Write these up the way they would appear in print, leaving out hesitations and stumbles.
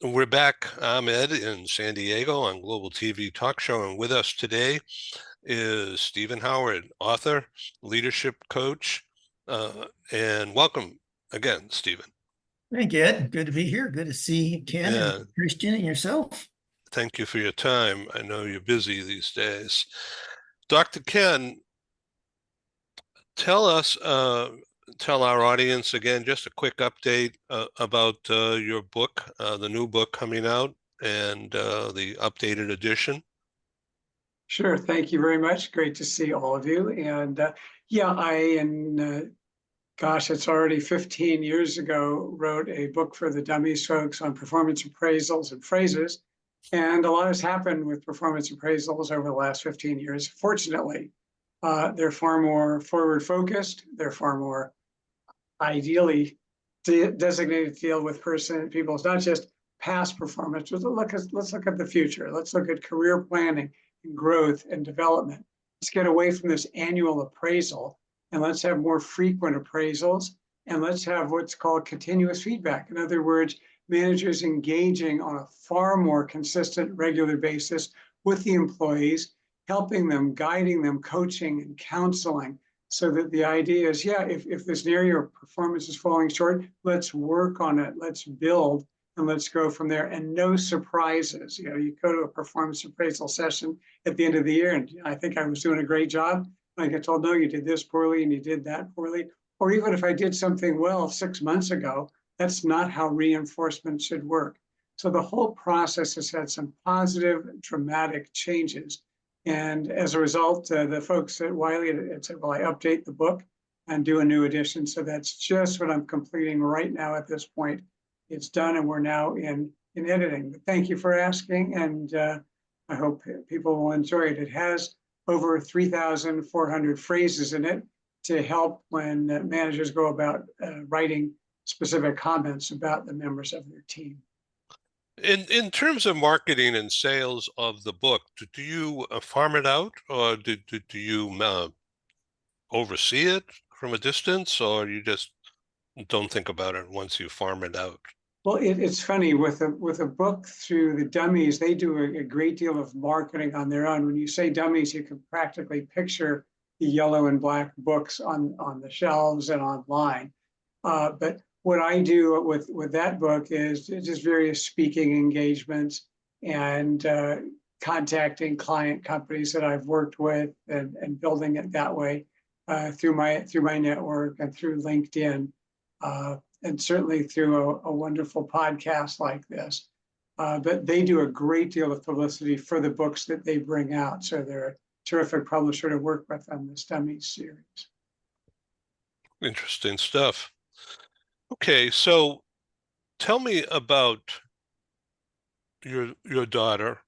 We're back. I'm Ed in San Diego on Global TV Talk Show, and with us today is Stephen Howard, author, leadership coach, and welcome again, Stephen. Thank you, Ed. Good to be here. Good to see Ken and Yeah, Christian and yourself. thank you for your time. I know you're busy these days. Dr. Ken, tell us, tell our audience again, just a quick update about your book, the new book coming out, and the updated edition. Sure. Thank you very much. Great to see all of you. And gosh, it's already 15 years ago, wrote a book for the dummies folks on performance appraisals and phrases. And a lot has happened with performance appraisals over the last 15 years. Fortunately, they're far more forward focused. They're far more ideally designated to deal with people. It's not just past performance, but let's look at the future. Let's look at career planning and growth and development. Let's get away from this annual appraisal and let's have more frequent appraisals, and let's have what's called continuous feedback. In other words, managers engaging on a far more consistent, regular basis with the employees, helping them, guiding them, coaching and counseling, so that the idea is, yeah, if this area of performance is falling short, let's work on it, let's build, and let's go from there. And no surprises. You go to a performance appraisal session at the end of the year, and I think I was doing a great job. I get told, no, you did this poorly and you did that poorly. Or even if I did something well 6 months ago, that's not how reinforcement should work. So the whole process has had some positive, dramatic changes. And as a result, the folks at Wiley had said, well, I update the book and do a new edition. So that's just what I'm completing right now at this point. It's done and we're now in editing. But thank you for asking, and I hope people will enjoy it. It has over 3,400 phrases in it to help when managers go about writing specific comments about the members of their team. In terms of marketing and sales of the book, do you farm it out, or do you oversee it from a distance, or you just don't think about it once you farm it out? Well, it's funny with a book through the dummies, they do a great deal of marketing on their own. When you say dummies, you can practically picture the yellow and black books on the shelves and online. But what I do with that book is just various speaking engagements and contacting client companies that I've worked with and building it that way through my network and through LinkedIn. And certainly through a wonderful podcast like this. But they do a great deal of publicity for the books that they bring out. So they're a terrific publisher to work with on this Dummies series. Interesting stuff. Okay, so tell me about your daughter,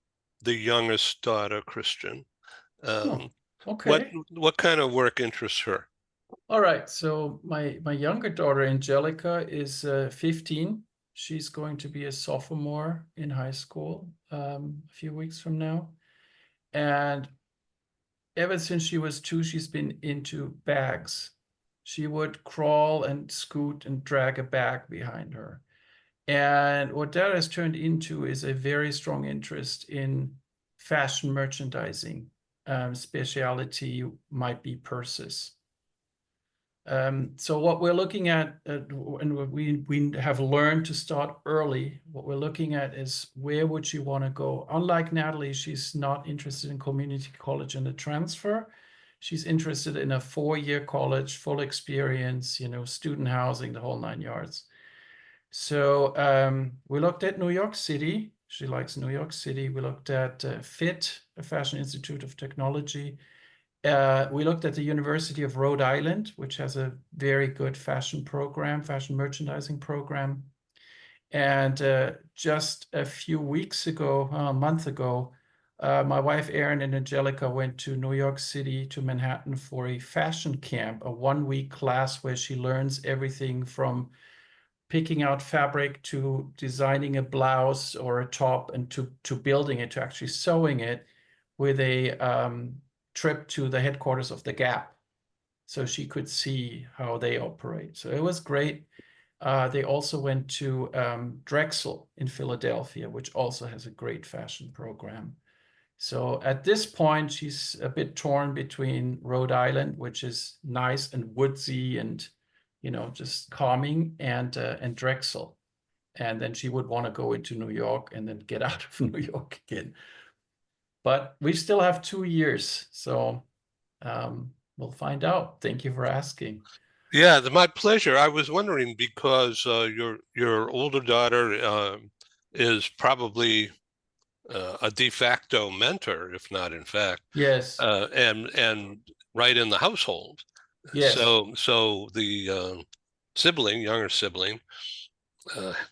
the youngest daughter, Christian. Okay. What kind of work interests her? All right. So my younger daughter, Angelica, is 15. She's going to be a sophomore in high school a few weeks from now. And ever since she was 2, she's been into bags. She would crawl and scoot and drag a bag behind her. And what that has turned into is a very strong interest in fashion merchandising. Specialty might be purses. So what we're looking at, and we have learned to start early, what we're looking at is where would she want to go? Unlike Natalie, she's not interested in community college and a transfer. She's interested in a 4-year college, full experience, student housing, the whole 9 yards. So we looked at New York City. She likes New York City. We looked at FIT, a Fashion Institute of Technology. We looked at the University of Rhode Island, which has a very good fashion merchandising program. And just a few weeks ago, a month ago, my wife Erin and Angelica went to New York City, to Manhattan, for a fashion camp, a 1-week class where she learns everything from picking out fabric to designing a blouse or a top, and to building it, to actually sewing it, with a trip to the headquarters of the Gap, so she could see how they operate. So it was great. They also went to Drexel in Philadelphia, which also has a great fashion program. So at this point, she's a bit torn between Rhode Island, which is nice and woodsy and, you know, just calming, and Drexel. And then she would want to go into New York and then get out of New York again. But we still have 2 years, so we'll find out. Thank you for asking. Yeah, my pleasure. I was wondering because your older daughter is probably a de facto mentor, if not in fact, Yes. and right in the household. Yes. So the younger sibling,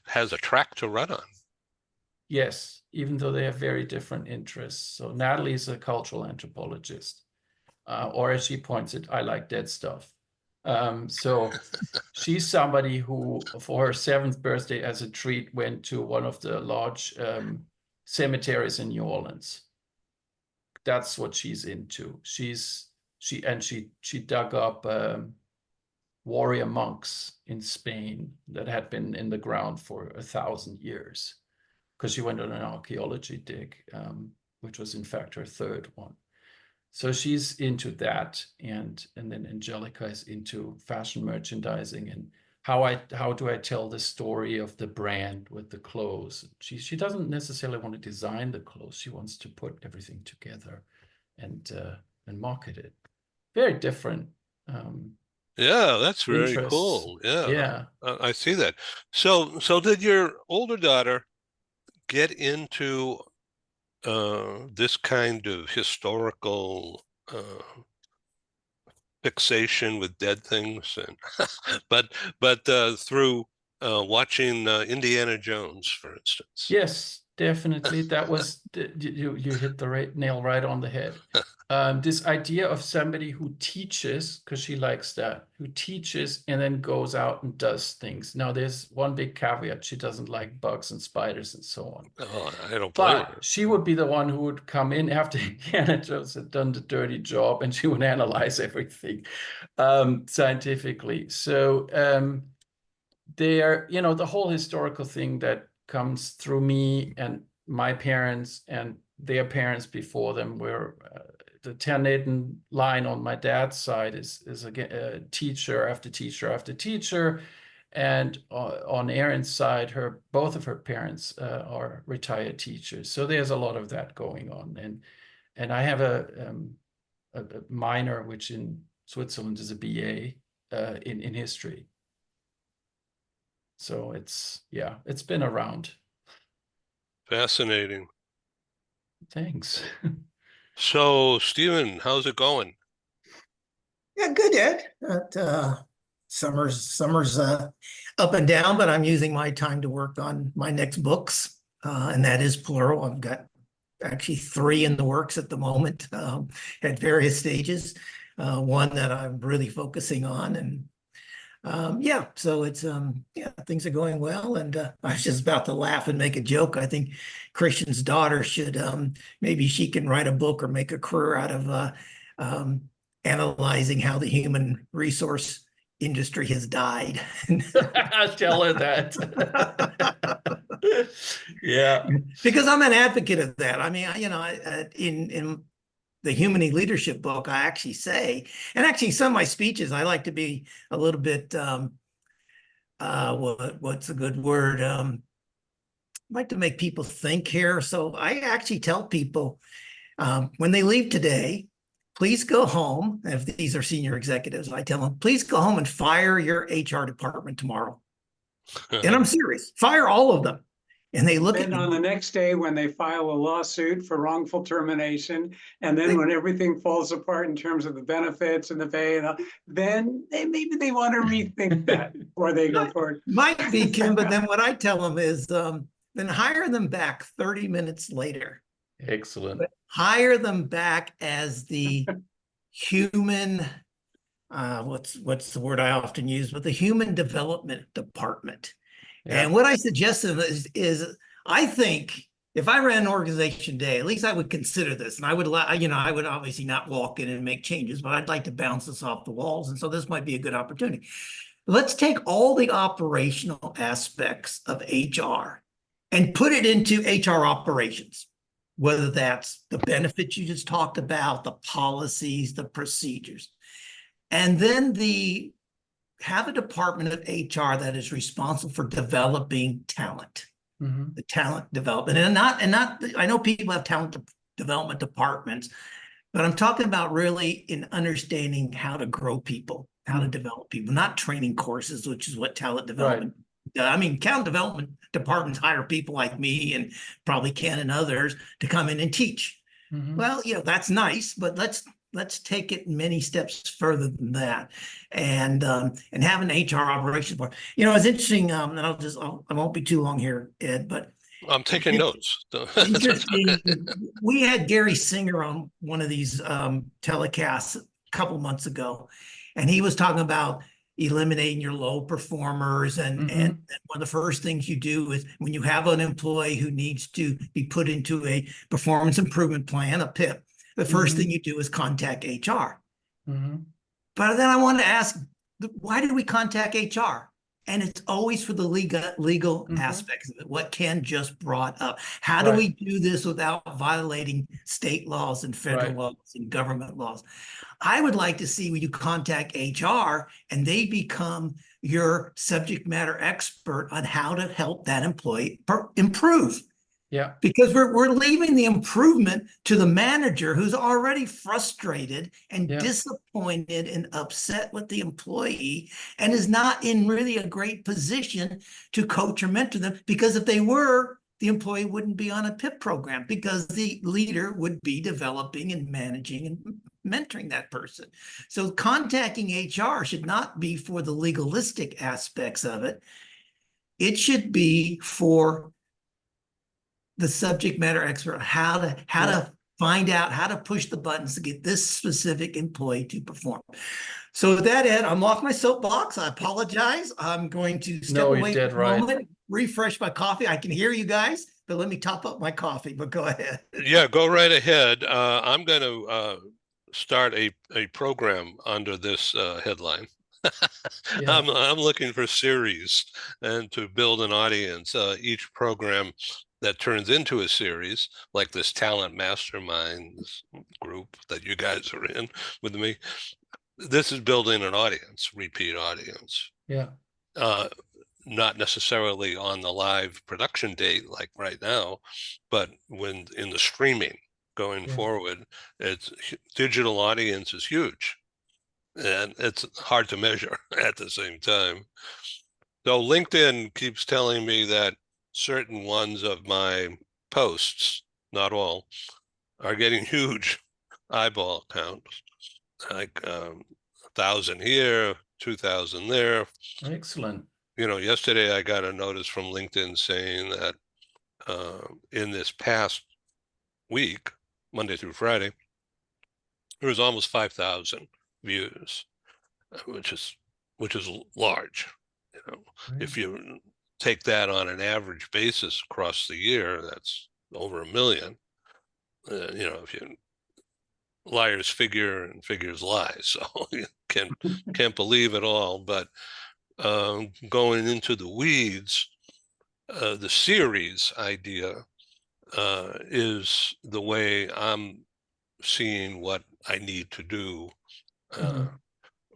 has a track to run on. Yes, even though they have very different interests. So Natalie is a cultural anthropologist, or as she points it, I like dead stuff. So she's somebody who, for her 7th birthday as a treat, went to one of the large cemeteries in New Orleans. That's what she's into. She dug up warrior monks in Spain that had been in the ground for 1,000 years, because she went on an archaeology dig, which was in fact her 3rd one. So she's into that, and then Angelica is into fashion merchandising and how do I tell the story of the brand with the clothes. She doesn't necessarily want to design the clothes. She wants to put everything together and market it. Very different. Yeah, that's very Interests. cool. Yeah, Yeah. I see that. So did your older daughter get into this kind of historical fixation with dead things, and but through watching Indiana Jones, for instance? Yes, definitely. That was you hit the nail right on the head. This idea of somebody who teaches, because she likes that, who teaches and then goes out and does things. Now, there's one big caveat: she doesn't like bugs and spiders and so on. Oh, I don't blame her. But she would be the one who would come in after Indiana Jones had done the dirty job, and she would analyze everything scientifically. So the whole historical thing that comes through me and my parents and their parents before them, were the Ternatan line on my dad's side is again teacher after teacher after teacher. And on Erin's side, both of her parents are retired teachers. So there's a lot of that going on. And I have a minor, which in Switzerland is a BA in history. So it's been around. Fascinating. Thanks. So, Stephen, how's it going? Yeah, good, Ed. Summer's up and down, but I'm using my time to work on my next books, and that is plural. I've got actually 3 in the works at the moment, at various stages. One that I'm really focusing on, and so it's things are going well. And I was just about to laugh and make a joke. I think Christian's daughter should maybe she can write a book or make a career out of analyzing how the human resource industry has died. Tell her that. Yeah, because I'm an advocate of that. I mean, in the Human Leadership book, I actually say, and actually some of my speeches, I like to be a little bit, what's a good word? I like to make people think here. So I actually tell people when they leave today, please go home. If these are senior executives, I tell them, please go home and fire your HR department tomorrow. And I'm serious, fire all of them. And they look at And on the next day, when they file a lawsuit for wrongful termination, and then when everything falls apart in terms of the benefits and the pay, then maybe they want to rethink that before they go forward. Might be, Kim, but then what I tell them is then hire them back 30 minutes later. Excellent. But hire them back as the human, what's the word I often use, but the human development department. Yeah. And what I suggest to them is I think if I ran an organization today, at least I would consider this, and I would obviously not walk in and make changes, but I'd like to bounce this off the walls. And so this might be a good opportunity. let's take all the operational aspects of HR and put it into HR operations, whether that's the benefits you just talked about, the policies, the procedures. And then have a department of HR that is responsible for developing talent, the talent development. And not, I know people have talent development departments, but I'm talking about really in understanding how to grow people, how to develop people, not training courses, which is what talent development. I mean, talent development departments hire people like me and probably Ken and others to come in and teach. Well, that's nice, but let's take it many steps further than that, and have an HR operations board. It's interesting. And I won't be too long here, Ed, but I'm taking notes. interesting. We had Gary Singer on one of these telecasts a couple months ago, and he was talking about eliminating your low performers. And one of the first things you do is when you have an employee who needs to be put into a performance improvement plan, a PIP, the first thing you do is contact HR. But then I want to ask, why did we contact HR? And it's always for the legal aspects of it, what Ken just brought up. How do we do this without violating state laws and federal laws and government laws? I would like to see when you contact HR and they become your subject matter expert on how to help that employee improve. Yeah. Because we're leaving the improvement to the manager who's already frustrated and disappointed and upset with the employee and is not in really a great position to coach or mentor them, because if they were, the employee wouldn't be on a PIP program because the leader would be developing and managing and mentoring that person. So contacting HR should not be for the legalistic aspects of it. It should be for the subject matter expert, how to find out how to push the buttons to get this specific employee to perform. So with that, Ed, I'm off my soapbox. I apologize. I'm going to step away for a moment, refresh my coffee. I can hear you guys, but let me top up my coffee. But go ahead. Yeah, go right ahead. I'm going to start a program under this headline. I'm looking for series and to build an audience. Each program that turns into a series, like this talent mastermind group that you guys are in with me, this is building an audience, repeat audience. Yeah. Not necessarily on the live production date like right now, but when in the streaming going forward, it's digital audience is huge. And it's hard to measure at the same time. So LinkedIn keeps telling me that certain ones of my posts, not all, are getting huge eyeball counts, like 1,000 here, 2,000 there. Excellent. Yesterday I got a notice from LinkedIn saying that in this past week, Monday through Friday, there was almost 5,000 views, which is large. If you take that on an average basis across the year, that's over 1 million. If you liars figure and figures lie, so you can't believe it all. But going into the weeds, the series idea is the way I'm seeing what I need to do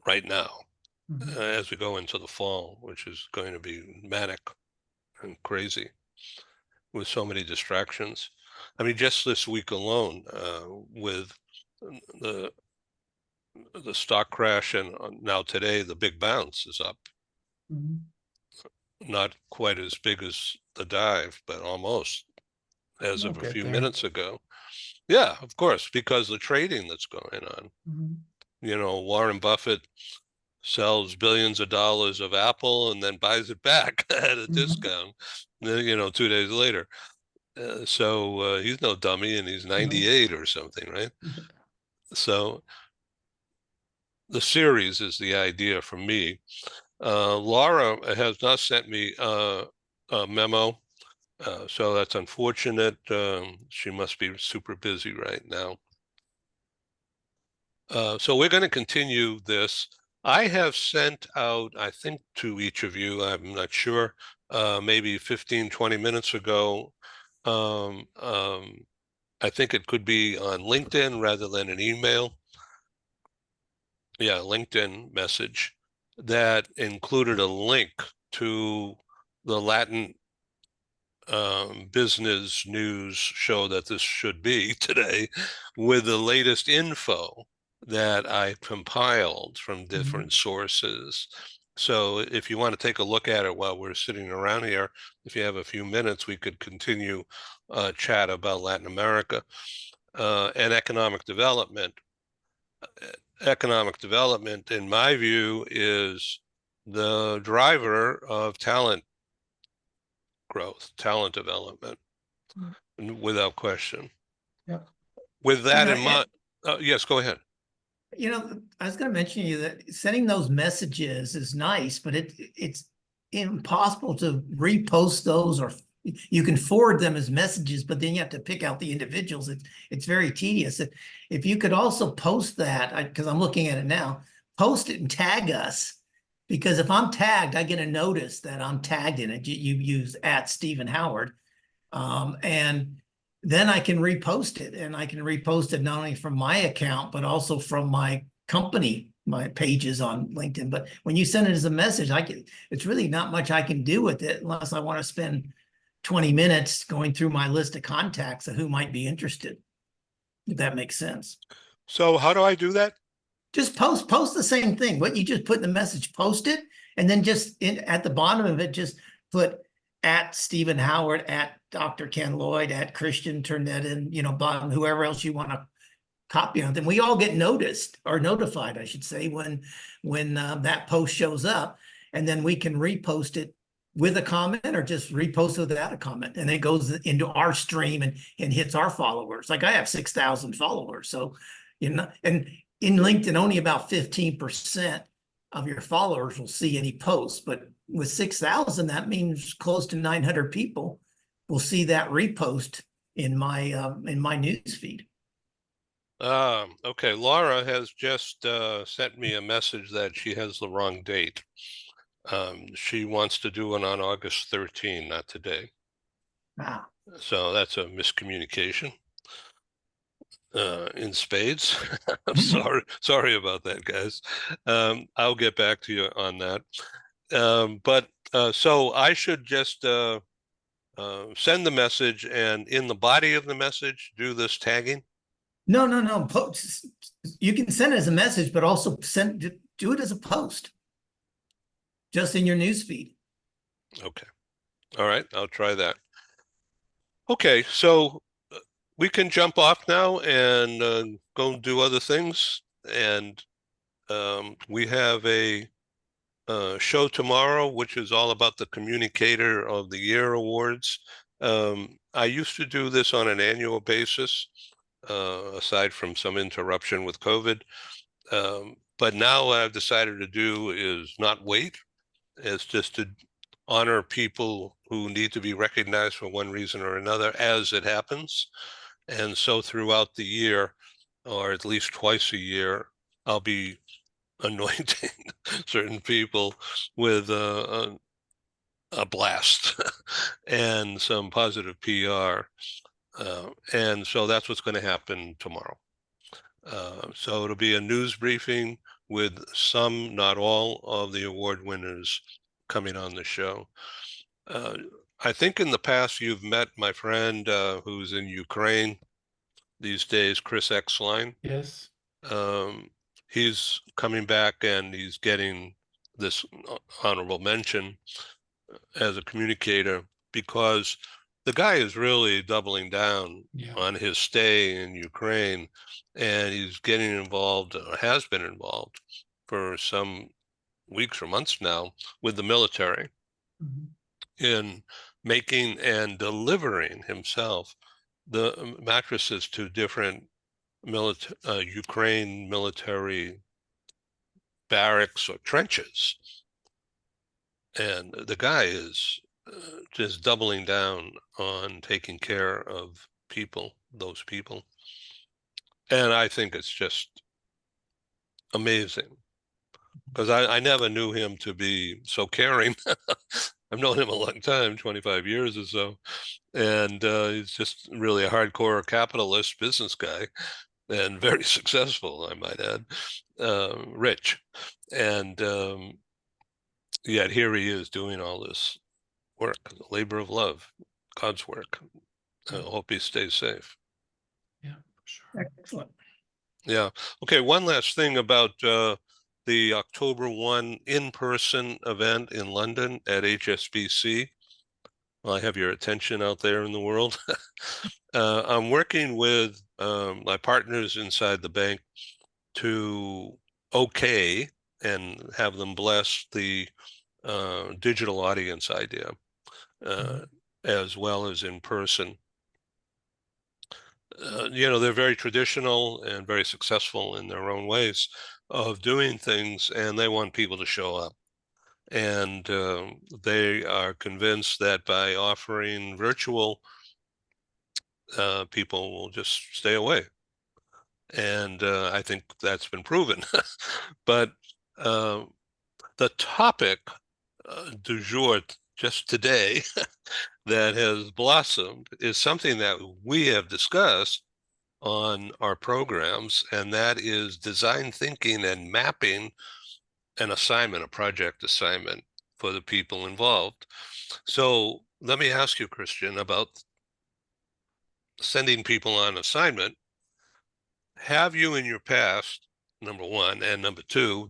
right now as we go into the fall, which is going to be manic and crazy with so many distractions. I mean, just this week alone, with the stock crash and now today the big bounce is up. Not quite as big as the dive, but almost, as of a few minutes ago. Yeah, of course, because the trading that's going on. Warren Buffett sells billions of dollars of Apple and then buys it back at a discount, 2 days later. So he's no dummy, and he's 98 or something, right? So the series is the idea for me. Laura has not sent me a memo, so that's unfortunate. She must be super busy right now. So we're going to continue this. I have sent out, I think to each of you, I'm not sure, maybe 15, 20 minutes ago. Um, um, I think it could be on LinkedIn rather than an email. Yeah, LinkedIn message that included a link to the Latin business news show that this should be today, with the latest info that I compiled from different sources. So if you want to take a look at it while we're sitting around here, if you have a few minutes, we could continue chat about Latin America and economic development. Economic development, in my view, is the driver of talent growth, talent development, without question. Yeah. With that in and- mind, yes, go ahead. I was going to mention to you that sending those messages is nice, but it's impossible to repost those, or you can forward them as messages, but then you have to pick out the individuals. It's very tedious. If you could also post that, because I'm looking at it now, post it and tag us, because if I'm tagged, I get a notice that I'm tagged in it. You use @Stephen Howard, and then I can repost it, and I can repost it not only from my account, but also from my company, my pages on LinkedIn. But when you send it as a message, it's really not much I can do with it unless I want to spend 20 minutes going through my list of contacts of who might be interested, if that makes sense. So how do I do that? Just post the same thing. What you just put in the message, post it, and then just at the bottom of it, just put @Stephen Howard, @Dr. Ken Lloyd, @Christian Turnetin, bottom, whoever else you want to copy on them. We all get noticed or notified, I should say, when that post shows up, and then we can repost it with a comment or just repost without a comment, and it goes into our stream and hits our followers. Like I have 6,000 followers, so and in LinkedIn, only about 15% of your followers will see any posts, but with 6,000, that means close to 900 people will see that repost in my news feed. Okay, Laura has just sent me a message that she has the wrong date. She wants to do it on August 13, not today. Wow. So that's a miscommunication in spades. I'm sorry about that, guys. I'll get back to you on that. But so I should just send the message, and in the body of the message, do this tagging. No. You can send it as a message, but also do it as a post, just in your news feed. Okay. All right. I'll try that. Okay. So we can jump off now and go and do other things. And we have a show tomorrow, which is all about the Communicator of the Year awards. I used to do this on an annual basis, aside from some interruption with COVID. But now what I've decided to do is not wait. It's just to honor people who need to be recognized for one reason or another as it happens. And so throughout the year, or at least twice a year, I'll be anointing certain people with a blast and some positive PR. And so that's what's going to happen tomorrow. So it'll be a news briefing with some, not all, of the award winners coming on the show. I think in the past you've met my friend who's in Ukraine these days, Chris Exline. Yes. He's coming back and he's getting this honorable mention as a communicator because the guy is really doubling down on his stay in Ukraine, and he's getting involved, or has been involved for some weeks or months now with the military in making and delivering himself the mattresses to different Ukraine military barracks or trenches. And the guy is just doubling down on taking care of people, those people. And I think it's just amazing because I never knew him to be so caring. I've known him a long time, 25 years or so, and he's just really a hardcore capitalist business guy and very successful, I might add, rich. And yet here he is doing all this work, the labor of love, God's work. I hope he stays safe. Yeah, for sure. Excellent. Yeah. Okay, one last thing about the October 1 in-person event in London at HSBC. Well, I have your attention out there in the world. I'm working with my partners inside the bank to okay and have them bless the digital audience idea, as well as in person. You know, they're very traditional and very successful in their own ways of doing things, and they want people to show up. And they are convinced that by offering virtual, people will just stay away. And I think that's been proven. But the topic du jour just today that has blossomed is something that we have discussed on our programs, and that is design thinking and mapping an assignment, a project assignment for the people involved. So let me ask you, Christian, about sending people on assignment. Have you in your past, number one, and number two,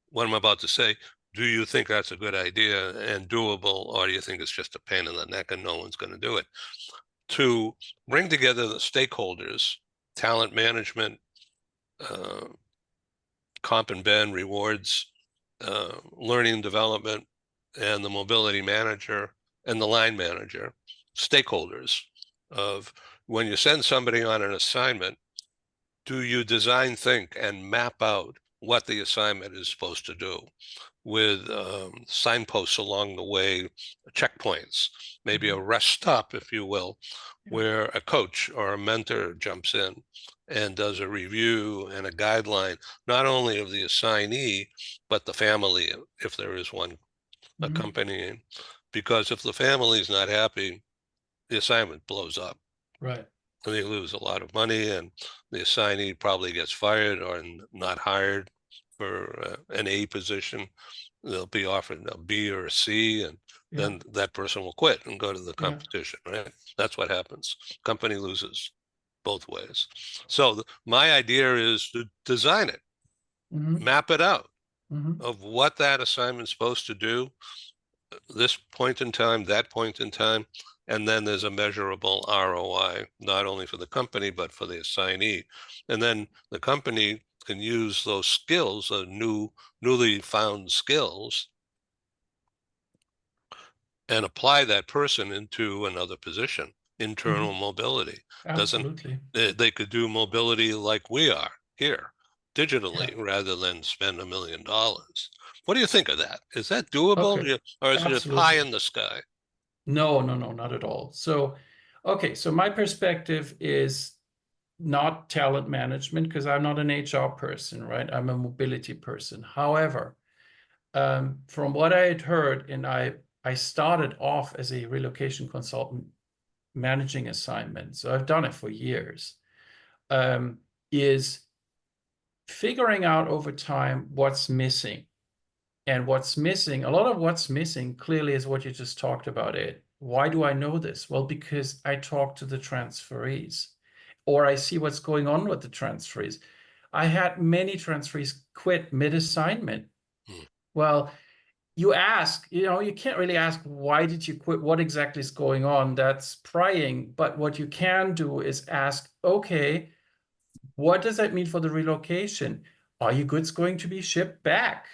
what I'm about to say, do you think that's a good idea and doable, or do you think it's just a pain in the neck and no one's going to do it? To bring together the stakeholders, talent management, comp and ben, rewards, learning and development, and the mobility manager and the line manager, stakeholders of when you send somebody on an assignment, do you design, think, and map out what the assignment is supposed to do with signposts along the way, checkpoints, maybe a rest stop, if you will, where a coach or a mentor jumps in and does a review and a guideline, not only of the assignee, but the family, if there is one accompanying. Because if the family is not happy, the assignment blows up. Right. And they lose a lot of money, and the assignee probably gets fired or not hired for an A position. They'll be offered a B or a C, and then that person will quit and go to the competition, right? That's what happens. Company loses both ways. So my idea is to design it, map it out of what that assignment's supposed to do, this point in time, that point in time, and then there's a measurable ROI, not only for the company, but for the assignee. And then the company can use those skills, newly found skills, and apply that person into another position, internal mobility. Absolutely. They could do mobility like we are here, digitally, rather than spend $1 million. What do you think of that? Is that doable, or is it pie in the sky? No, not at all. So, okay, so my perspective is not talent management because I'm not an HR person, right? I'm a mobility person. However, from what I had heard, and I started off as a relocation consultant managing assignments, so I've done it for years, is figuring out over time what's missing. And what's missing, a lot of what's missing clearly is what you just talked about, Ed. Why do I know this? Well, because I talk to the transferees, or I see what's going on with the transferees. I had many transferees quit mid-assignment. Well, you ask, you can't really ask, why did you quit? What exactly is going on? That's prying. But what you can do is ask, okay, what does that mean for the relocation? Are your goods going to be shipped back?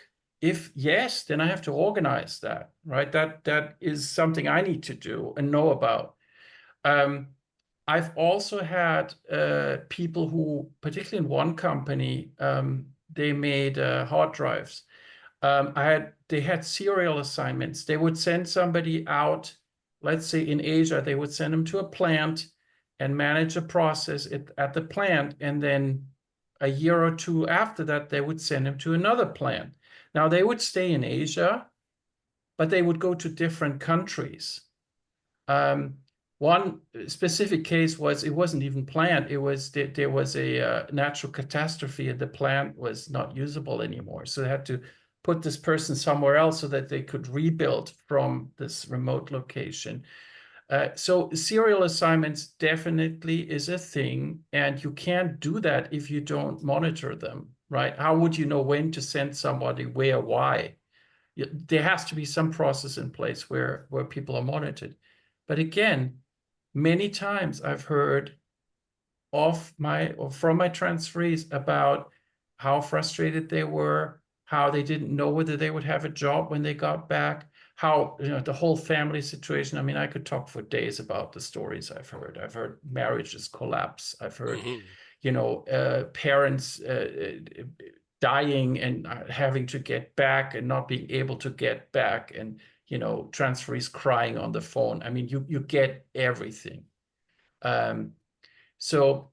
If yes, then I have to organize that, right? That is something I need to do and know about. I've also had people who, particularly in one company, they made hard drives. They had serial assignments. They would send somebody out, let's say in Asia, they would send them to a plant and manage a process at the plant. And then a year or two after that, they would send them to another plant. Now they would stay in Asia, but they would go to different countries. One specific case was, it wasn't even planned. It was there was a natural catastrophe and the plant was not usable anymore. So they had to put this person somewhere else so that they could rebuild from this remote location. So serial assignments definitely is a thing, and you can't do that if you don't monitor them, right? How would you know when to send somebody, where, why? There has to be some process in place where people are monitored. But again, many times I've heard from my transferees about how frustrated they were, how they didn't know whether they would have a job when they got back, how, the whole family situation. I mean, I could talk for days about the stories I've heard. I've heard marriages collapse. I've heard, parents dying and having to get back and not being able to get back, and transferees crying on the phone. I mean, you get everything. So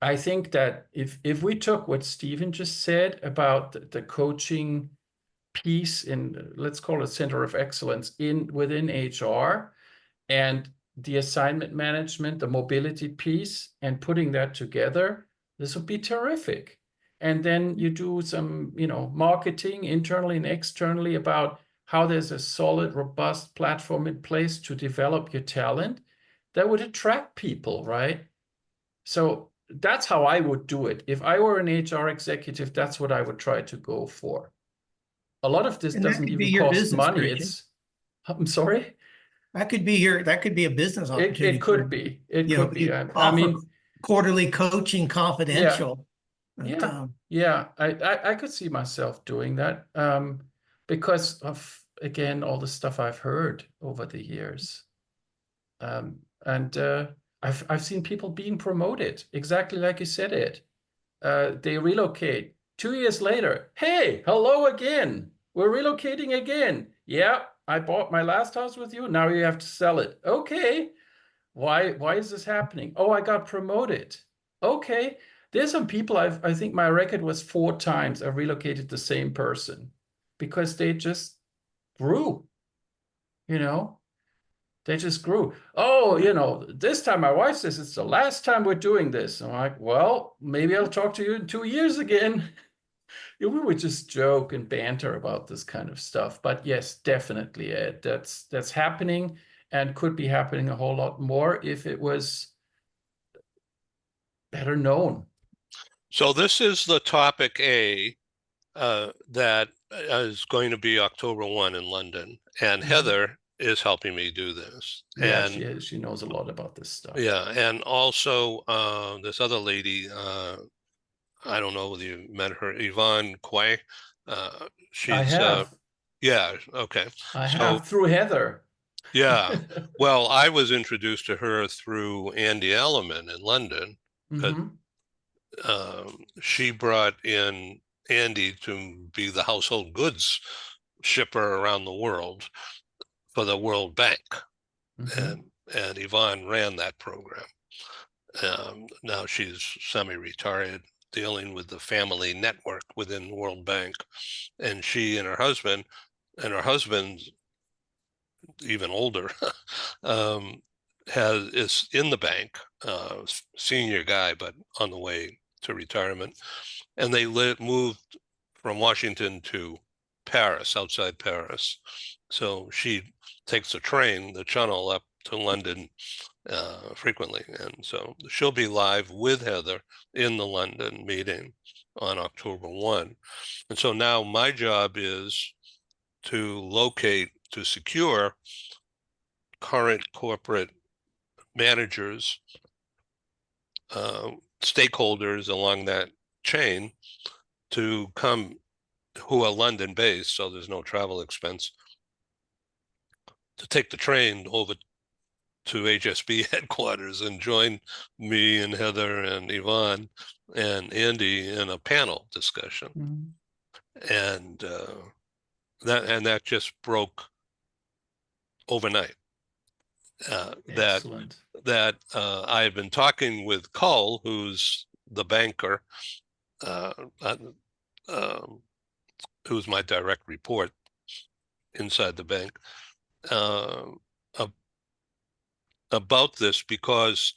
I think that if we took what Stephen just said about the coaching piece in, let's call it center of excellence within HR, and the assignment management, the mobility piece, and putting that together, this would be terrific. And then you do some, marketing internally and externally about how there's a solid, robust platform in place to develop your talent that would attract people, right? So that's how I would do it. If I were an HR executive, that's what I would try to go for. A lot of this And that doesn't could be even your cost business, money. Christian. I'm sorry? That could be a business opportunity. It could be. It You could know, be. you I offer mean, quarterly coaching yeah, confidential. But, yeah, yeah. I could see myself doing that, because of, again, all the stuff I've heard over the years. And I've seen people being promoted, exactly like you said it. They relocate. 2 years later, hey, hello again. We're relocating again. Yeah, I bought my last house with you. Now you have to sell it. Okay. Why is this happening? Oh, I got promoted. Okay. There's some people I think my record was 4 times I relocated the same person because they just grew, you know. They just grew. Oh, this time my wife says it's the last time we're doing this. I'm like, well, maybe I'll talk to you in 2 years again. We would just joke and banter about this kind of stuff. But yes, definitely, Ed, that's happening and could be happening a whole lot more if it was better known. So this is the topic A that is going to be October 1 in London, and Heather is helping me do this. Yeah, And she knows a lot about this stuff. yeah, and also this other lady, I don't know whether you met her, Yvonne Quay. I She's have. yeah, okay. I So have through Heather. yeah, well, I was introduced to her through Andy Elliman in London. She brought in Andy to be the household goods shipper around the world for the World Bank, and Yvonne ran that program. Now she's semi-retired, dealing with the family network within the World Bank, and she and her husband's even older, is in the bank, senior guy, but on the way to retirement, and they moved from Washington to Paris, outside Paris. So she takes the channel up to London frequently, and so she'll be live with Heather in the London meeting on October 1. And so now my job is to secure current corporate managers, stakeholders along that chain to come, who are London based, so there's no travel expense, to take the train over to HSB headquarters and join me and Heather and Yvonne and Andy in a panel discussion. And that just broke overnight. Excellent. That I have been talking with Cole, who's the banker, who's my direct report inside the bank, about this, because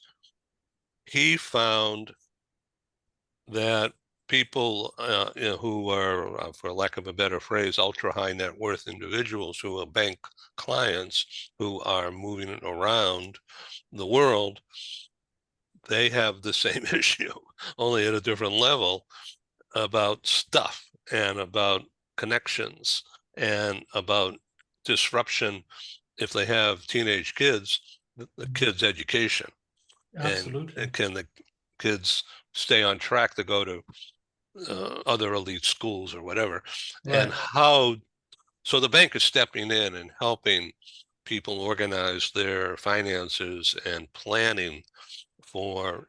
he found that people who are, for lack of a better phrase, ultra high net worth individuals who are bank clients who are moving around the world, they have the same issue, only at a different level, about stuff and about connections and about disruption if they have teenage kids, the kids' education. Absolutely. And can the kids stay on track to go to other elite schools or whatever? Right. And how, so the bank is stepping in and helping people organize their finances and planning for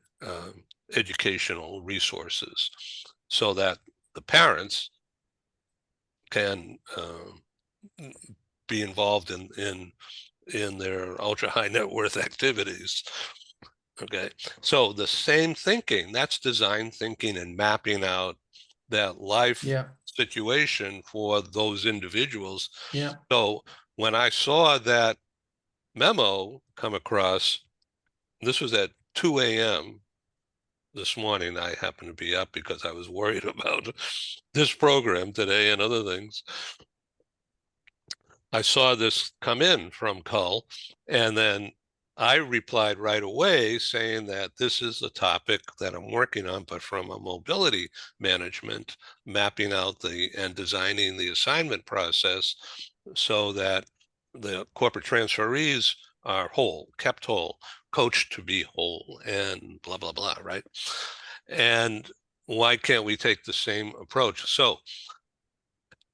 educational resources so that the parents can be involved in their ultra high net worth activities. Okay, so the same thinking, that's design thinking and mapping out that life Yeah. situation for those individuals. Yeah. So when I saw that memo come across, this was at 2 a.m. this morning. I happened to be up because I was worried about this program today and other things. I saw this come in from Cull, and then I replied right away saying that this is a topic that I'm working on, but from a mobility management, mapping out and designing the assignment process so that the corporate transferees are whole, kept whole, coached to be whole, and blah, blah, blah, right? And why can't we take the same approach? So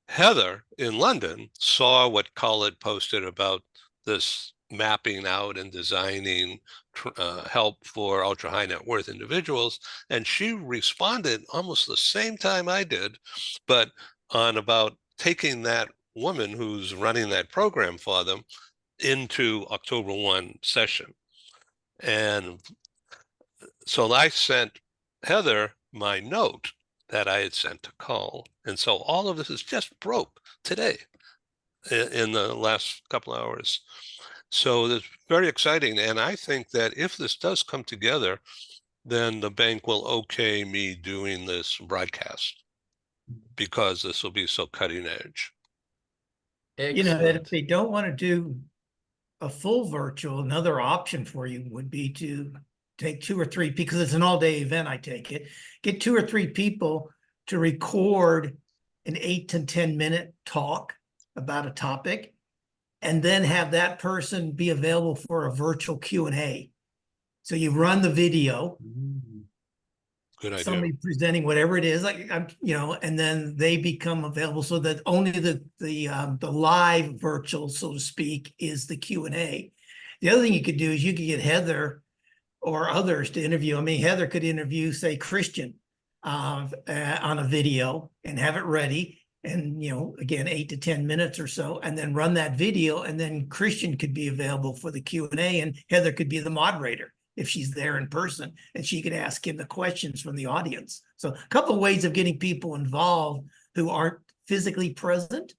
Heather in London saw what Cull had posted about this mapping out and designing help for ultra high net worth individuals. And she responded almost the same time I did, but on about taking that woman who's running that program for them into October 1 session. And so I sent Heather my note that I had sent to Cull. And so all of this is just broke today in the last couple of hours. So it's very exciting. And I think that if this does come together, then the bank will okay me doing this broadcast because this will be so cutting edge. You know, that if Excellent. they don't want to do a full virtual, another option for you would be to take 2 or 3, because it's an all-day event, I take it, get 2 or 3 people to record an 8 to 10 minute talk about a topic, and then have that person be available for a virtual Q&A. So you run the video, Good idea. somebody presenting whatever it is, like and then they become available so that only the live virtual, so to speak, is the Q&A. The other thing you could do is you could get Heather or others to interview. I mean, Heather could interview, say, Christian on a video and have it ready. And, again, 8 to 10 minutes or so, and then run that video. And then Christian could be available for the Q&A, and Heather could be the moderator if she's there in person, and she could ask him the questions from the audience. So a couple of ways of getting people involved who aren't physically present,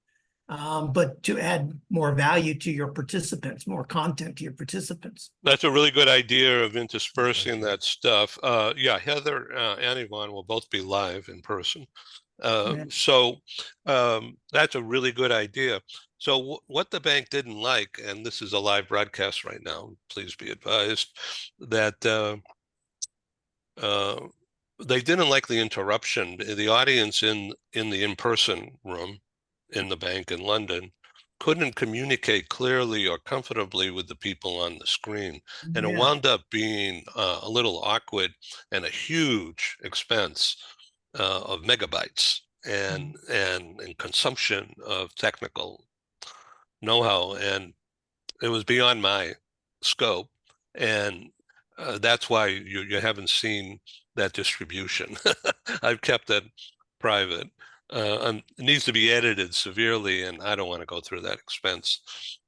but to add more value to your participants, more content to your participants. That's a really good idea of interspersing that stuff. Yeah, Heather and Yvonne will both be live in person. So that's a really good idea. So what the bank didn't like, and this is a live broadcast right now, please be advised, that they didn't like the interruption. The audience in the in-person room in the bank in London couldn't communicate clearly or comfortably with the people on the screen. And it wound up being a little awkward and a huge expense of megabytes and consumption of technical know-how. And it was beyond my scope. And that's why you haven't seen that distribution. I've kept it private. It needs to be edited severely, and I don't want to go through that expense.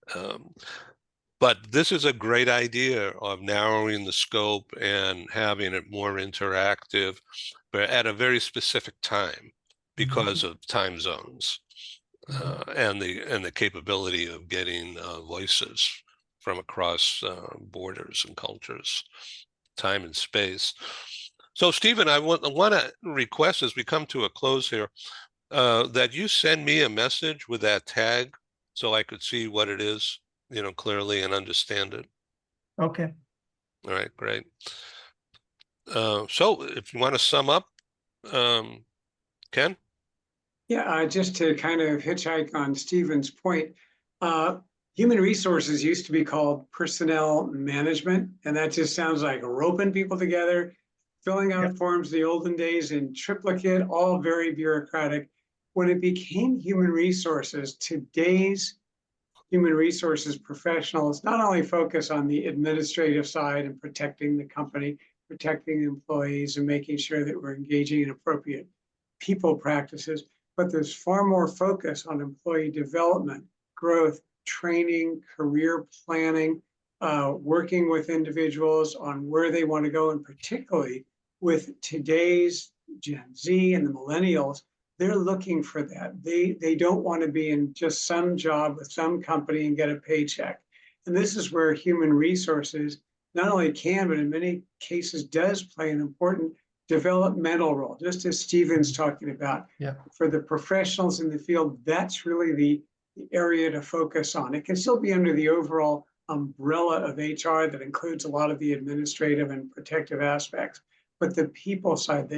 But this is a great idea of narrowing the scope and having it more interactive, but at a very specific time because of time zones. and the capability of getting voices from across borders and cultures, time and space. So, Stephen, I want to request as we come to a close here that you send me a message with that tag so I could see what it is, clearly and understand it. Okay. All right, great. So if you want to sum up, Ken? Yeah, just to kind of hitchhike on Stephen's point, human resources used to be called personnel management, and that just sounds like roping people together, filling out forms the olden days in triplicate, all very bureaucratic. When it became human resources, today's human resources professionals not only focus on the administrative side and protecting the company, protecting the employees, and making sure that we're engaging in appropriate people practices, but there's far more focus on employee development, growth, training, career planning, working with individuals on where they want to go, and particularly with today's Gen Z and the millennials, they're looking for that. They don't want to be in just some job with some company and get a paycheck. And this is where human resources not only can, but in many cases does play an important developmental role, just as Stephen's talking about. Yeah. For the professionals in the field, that's really the area to focus on. It can still be under the overall umbrella of HR that includes a lot of the administrative and protective aspects, but the people side,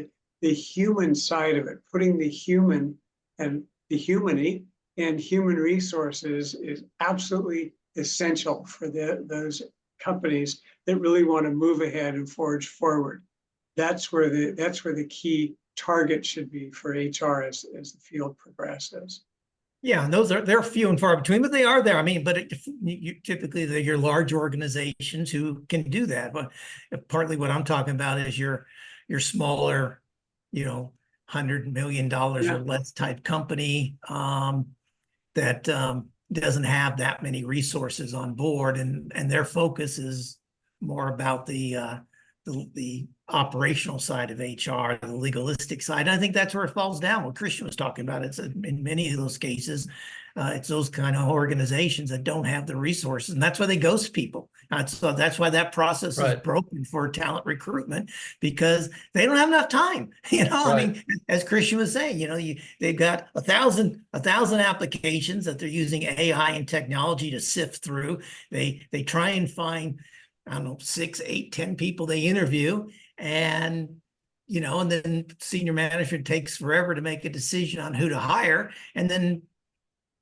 the human side of it, putting the human and the humanity and human resources is absolutely essential for those companies that really want to move ahead and forge forward. That's where the key target should be for HR as the field progresses. Yeah, and they're few and far between, but they are there. I mean, but typically they're your large organizations who can do that. But partly what I'm talking about is your smaller, $100 million or less type company that doesn't have that many resources on board, and their focus is more about the operational side of HR, the legalistic side. And I think that's where it falls down. What Christian was talking about, it's in many of those cases, it's those kind of organizations that don't have the resources, and that's why they ghost people. So that's why that process is broken for talent recruitment, because they don't have enough time. I mean, as Christian was saying, they've got 1,000 applications that they're using AI and technology to sift through. They try and find, I don't know, 6, 8, 10 people they interview, and and then senior management takes forever to make a decision on who to hire, and then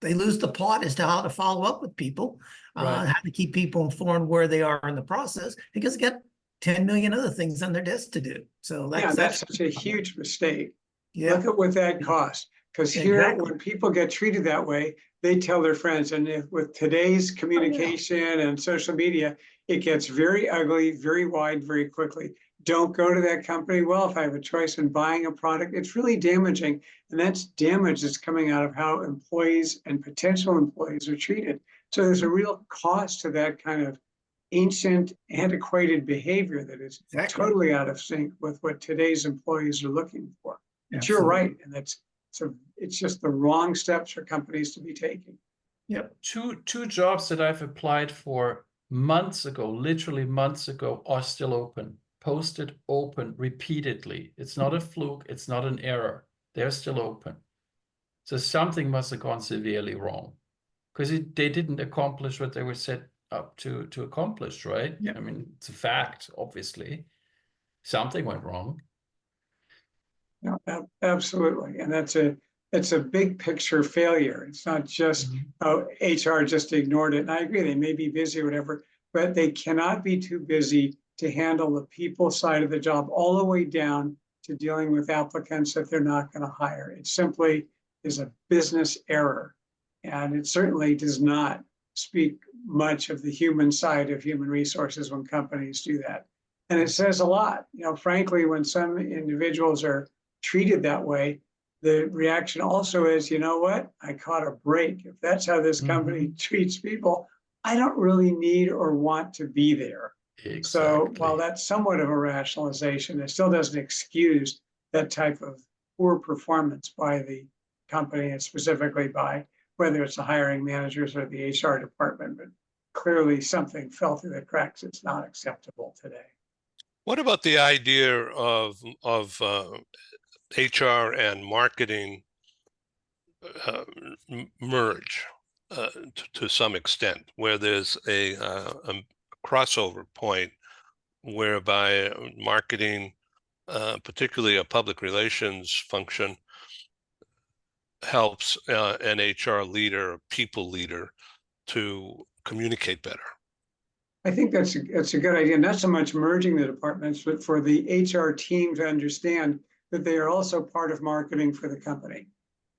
they lose the plot as to how to follow up with people, how to keep people informed where they are in the process, because they got 10 million other things on their desk to do. So that's such a huge mistake. Yeah. Look at what that costs. Because here, when people get treated that way, they tell their friends. And with today's communication and social media, it gets very ugly, very wide, very quickly. Don't go to that company. Well, if I have a choice in buying a product, it's really damaging. And that's damage that's coming out of how employees and potential employees are treated. So there's a real cost to that kind of ancient, antiquated behavior that is totally out of sync with what today's employees are looking for. But you're right. And it's just the wrong steps for companies to be taking. Yep. Two jobs that I've applied for months ago, literally months ago, are still open. Posted open repeatedly. It's not a fluke. It's not an error. They're still open. So something must have gone severely wrong, because they didn't accomplish what they were set up to accomplish, right? Yeah. I mean, it's a fact, obviously. Something went wrong. Yeah, absolutely. And it's a big picture failure. It's not just, HR just ignored it. And I agree, they may be busy or whatever, but they cannot be too busy to handle the people side of the job, all the way down to dealing with applicants that they're not going to hire. It simply is a business error. And it certainly does not speak much of the human side of human resources when companies do that. And it says a lot. Frankly, when some individuals are treated that way, the reaction also is, you know what? I caught a break. If that's how this company treats people, I don't really need or want to be there. Exactly. So while that's somewhat of a rationalization, it still doesn't excuse that type of poor performance by the company, and specifically by whether it's the hiring managers or the HR department, but clearly something fell through the cracks. It's not acceptable today. What about the idea of HR and marketing merge to some extent, where there's a crossover point whereby marketing, particularly a public relations function, helps an HR leader, people leader, to communicate better? I think that's a good idea. Not so much merging the departments, but for the HR team to understand that they are also part of marketing for the company.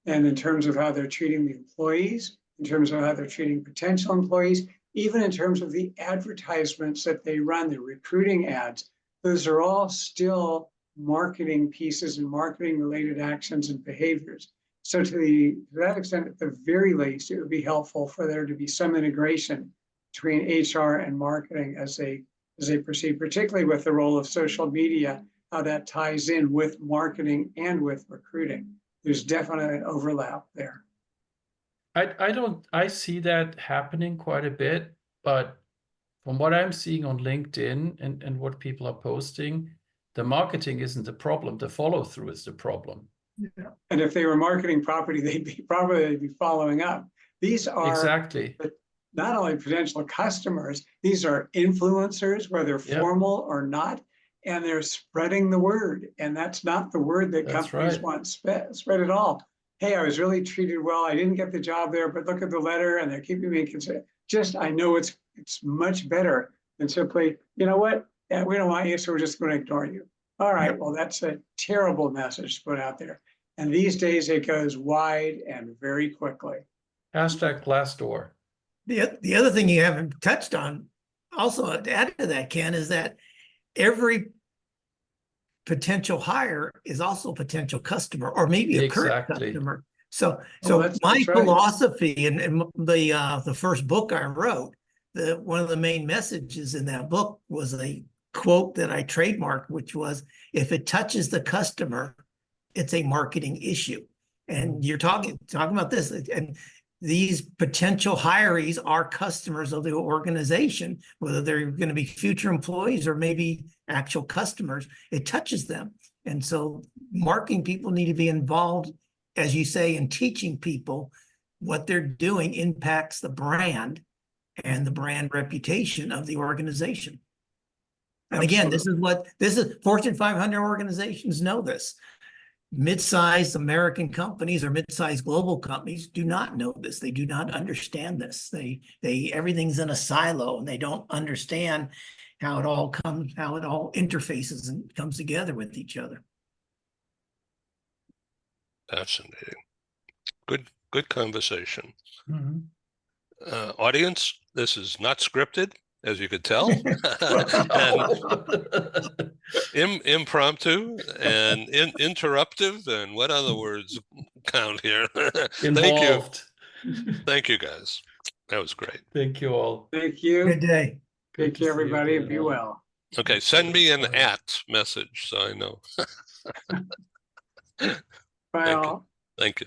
And in terms of how they're treating the employees, in terms of how they're treating potential employees, even in terms of the advertisements that they run, the recruiting ads, those are all still marketing pieces and marketing related actions and behaviors. So to that extent, at the very least, it would be helpful for there to be some integration between HR and marketing as they proceed, particularly with the role of social media, how that ties in with marketing and with recruiting. There's definitely an overlap there. I see that happening quite a bit, but from what I'm seeing on LinkedIn and what people are posting, the marketing isn't the problem. The follow through is the problem. Yeah. And if they were marketing property, they'd be following up. These are exactly not only potential customers, these are influencers, whether formal or not, and they're spreading the word. And that's not the word that companies want spread at all. Hey, I was really treated well. I didn't get the job there, but look at the letter and they're keeping me considered. Just, I know it's much better than simply, you know what? Yeah, we don't want you, so we're just going to ignore you. All right, well, that's a terrible message to put out there. And these days it goes wide and very quickly. Hashtag Glassdoor. The other thing you haven't touched on, also to add to that, Ken, is that every potential hire is also a potential customer, or maybe a current customer. So my philosophy and the first book I wrote, one of the main messages in that book was a quote that I trademarked, which was, if it touches the customer, it's a marketing issue. And you're talking about this, and these potential hirees are customers of the organization, whether they're going to be future employees or maybe actual customers. It touches them. And so marketing people need to be involved, as you say, in teaching people what they're doing impacts the brand and the brand reputation of the organization. And again, this is Fortune 500 organizations know this. Mid-sized American companies or mid-sized global companies do not know this. They do not understand this. Everything's in a silo, and they don't understand how it all interfaces and comes together with each other. Fascinating. Good conversation. Mm-hmm. Audience, this is not scripted, as you could tell, and impromptu and interruptive, and what other words count here? Involved. Thank you, guys. That was great. Thank you all. Thank you. Good day. Take care, everybody, and be well. Okay, send me an @ message so I know. Bye all. Thank you.